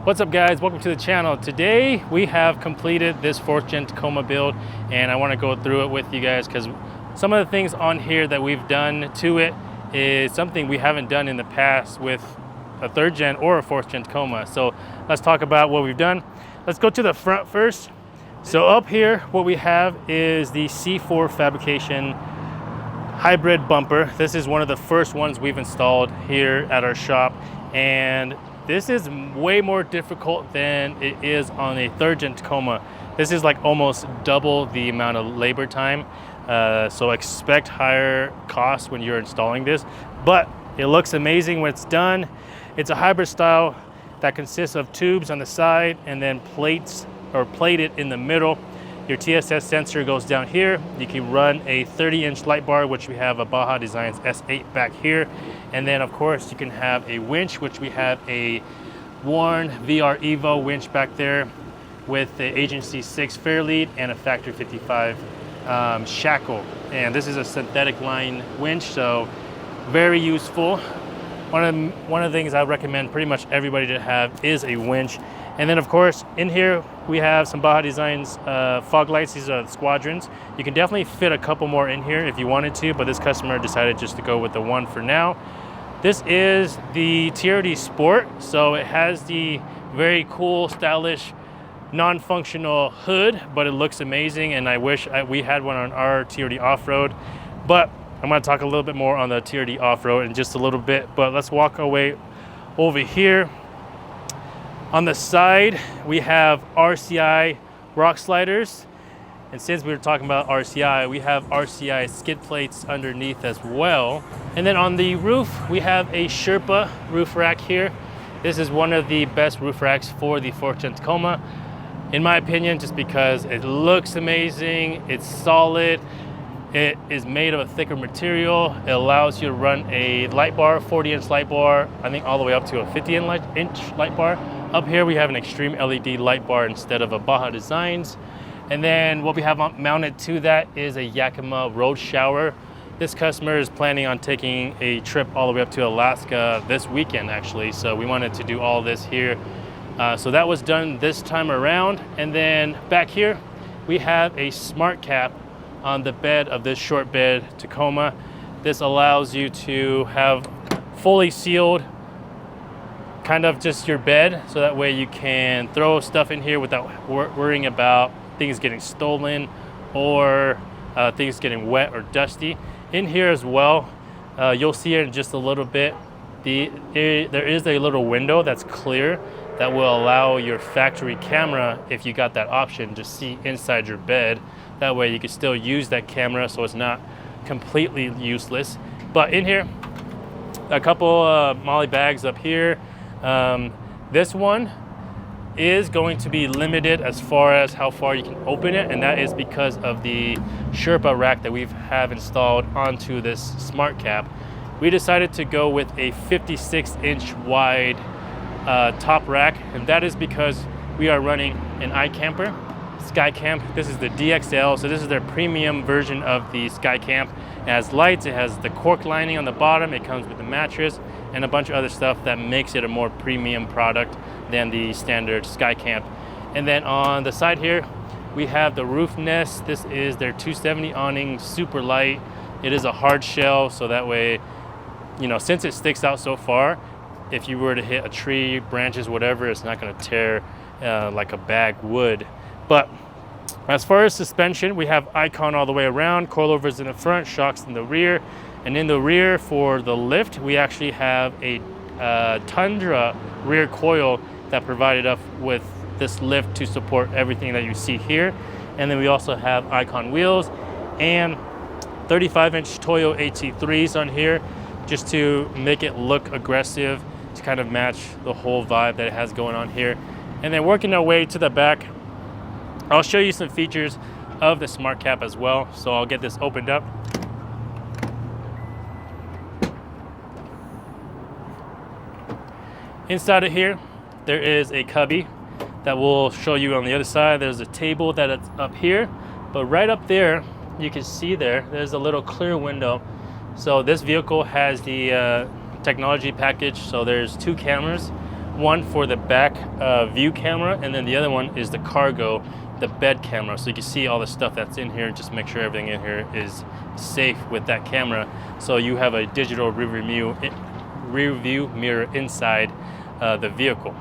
What's up guys, welcome to the channel. Today we have completed this 4th Gen Tacoma build and I want to go through it with you guys because some of the things on here that we've done to it is something we haven't done in the past with a 3rd Gen or a 4th Gen Tacoma. So let's talk about what we've done. Let's go to the front first. So up here what we have is the C4 Fabrication hybrid bumper. This is one of the first ones we've installed here at our shop, and this is way more difficult than it is on a 3rd Gen Tacoma. This is like almost double the amount of labor time. So expect higher costs when you're installing this, but it looks amazing when it's done. It's a hybrid style that consists of tubes on the side and then plates or plated in the middle. Your TSS sensor goes down here. You can run a 30-inch light bar, which we have a Baja Designs S8 back here. And then of course you can have a winch, which we have a Warn VR Evo winch back there with the Agency 6 Fairlead and a Factory 55 shackle. And this is a synthetic line winch, so very useful. One of the things I recommend pretty much everybody to have is a winch. And then of course in here we have some Baja Designs fog lights. These are the squadrons. You can definitely fit a couple more in here if you wanted to, but this customer decided just to go with the one for now. This is the TRD Sport, so it has the very cool, stylish, non-functional hood, but it looks amazing, and I wish we had one on our TRD Off-Road. But I'm going to talk a little bit more on the TRD Off-Road in just a little bit, but let's walk away over here. On the side, we have RCI rock sliders. And since we were talking about RCI, we have RCI skid plates underneath as well. And then on the roof, we have a Sherpa roof rack here. This is one of the best roof racks for the 4th Gen Tacoma, in my opinion, just because it looks amazing, it's solid, it is made of a thicker material. It allows you to run a light bar, 40-inch light bar, I think all the way up to a 50-inch light bar. Up here we have an extreme LED light bar instead of a Baja Designs. And then what we have mounted to that is a Yakima road shower. This customer is planning on taking a trip all the way up to Alaska this weekend actually. So we wanted to do all this here. So that was done this time around. And then back here, we have a SmartCap on the bed of this short bed Tacoma. This allows you to have fully sealed kind of just your bed, so that way you can throw stuff in here without worrying about things getting stolen or things getting wet or dusty. In here as well, you'll see it in just a little bit. There is a little window that's clear that will allow your factory camera, if you got that option, to see inside your bed. That way you can still use that camera so it's not completely useless. But in here, a couple MOLLE bags up here. This one is going to be limited as far as how far you can open it, and that is because of the Sherpa rack that we have installed onto this SmartCap. We decided to go with a 56-inch wide top rack, and that is because we are running an iKamper Skycamp. This is the DXL, so this is their premium version of the Skycamp. It has lights, it has the cork lining on the bottom, it comes with the mattress, and a bunch of other stuff that makes it a more premium product than the standard Skycamp. And then on the side here, we have the Roofnest. This is their 270 awning, super light. It is a hard shell, so that way, you know, since it sticks out so far, if you were to hit a tree, branches, whatever, it's not gonna tear like a bag would. But as far as suspension, we have Icon all the way around, coilovers in the front, shocks in the rear. And in the rear for the lift, we actually have a Tundra rear coil that provided us with this lift to support everything that you see here. And then we also have Icon wheels and 35-inch Toyo AT3s on here, just to make it look aggressive, to kind of match the whole vibe that it has going on here. And then working our way to the back, I'll show you some features of the SmartCap as well. So I'll get this opened up. Inside of here, there is a cubby that we'll show you on the other side. There's a table that's up here, but right up there, you can see there's a little clear window. So this vehicle has the technology package. So there's 2 cameras. one for the back view camera, and then the other one is the cargo, the bed camera, so you can see all the stuff that's in here. Just make sure everything in here is safe with that camera, so you have a digital rear view mirror inside the vehicle.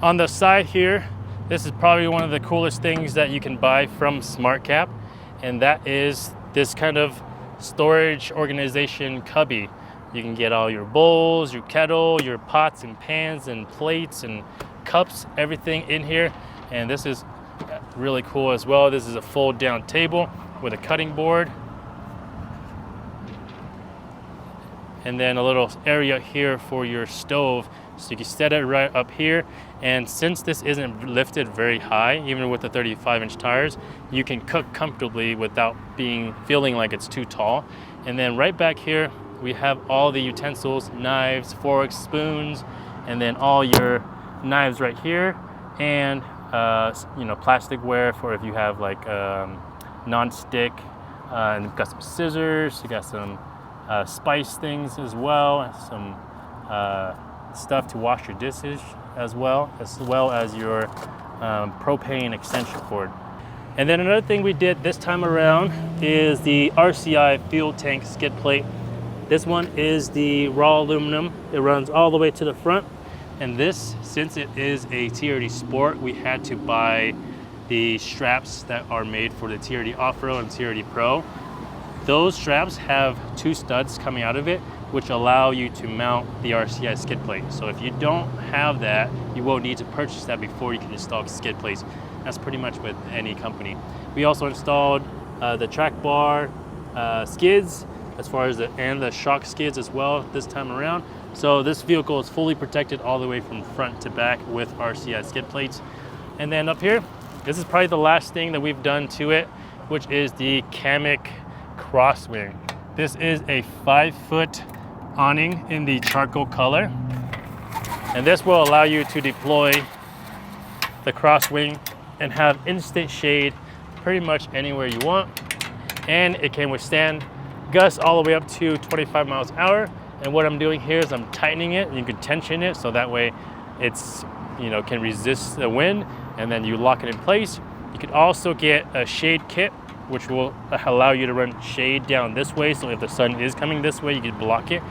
On the side here, this is probably one of the coolest things that you can buy from SmartCap, and that is this kind of storage organization cubby. You can get all your bowls, your kettle, your pots and pans and plates and cups, everything in here. And this is really cool as well. This is a fold down table with a cutting board. And then a little area here for your stove, so you can set it right up here. And since this isn't lifted very high, even with the 35-inch tires, you can cook comfortably without feeling like it's too tall. And then right back here, we have all the utensils, knives, forks, spoons, and then all your knives right here, and you know, plasticware for if you have like non-stick. And you've got some scissors, you got some spice things as well, some stuff to wash your dishes as well as your propane extension cord. And then another thing we did this time around is the RCI fuel tank skid plate. This one is the raw aluminum. It runs all the way to the front. And this, since it is a TRD Sport, we had to buy the straps that are made for the TRD Off-Road and TRD Pro. Those straps have two studs coming out of it, which allow you to mount the RCI skid plate. So if you don't have that, you won't need to purchase that before you can install skid plates. That's pretty much with any company. We also installed the track bar skids, as far as the shock skids as well this time around. So this vehicle is fully protected all the way from front to back with RCI skid plates. And then up here, this is probably the last thing that we've done to it, which is the Kammok crosswing. This is a 5-foot awning in the charcoal color, and this will allow you to deploy the crosswing and have instant shade pretty much anywhere you want. And it can withstand gusts all the way up to 25 miles an hour. And what I'm doing here is I'm tightening it. You can tension it so that way it's, you know, can resist the wind, and then you lock it in place. You could also get a shade kit, which will allow you to run shade down this way, so if the sun is coming this way, you can block it.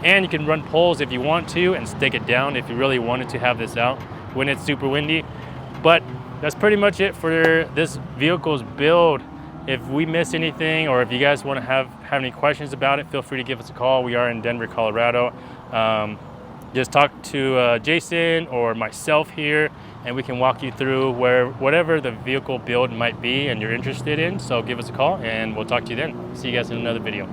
And you can run poles if you want to and stick it down if you really wanted to have this out when it's super windy. But that's pretty much it for this vehicle's build. If we miss anything, or if you guys want to have any questions about it, feel free to give us a call. We are in Denver, Colorado. Just talk to Jason or myself here, and we can walk you through whatever the vehicle build might be and you're interested in. So give us a call and we'll talk to you then. See you guys in another video.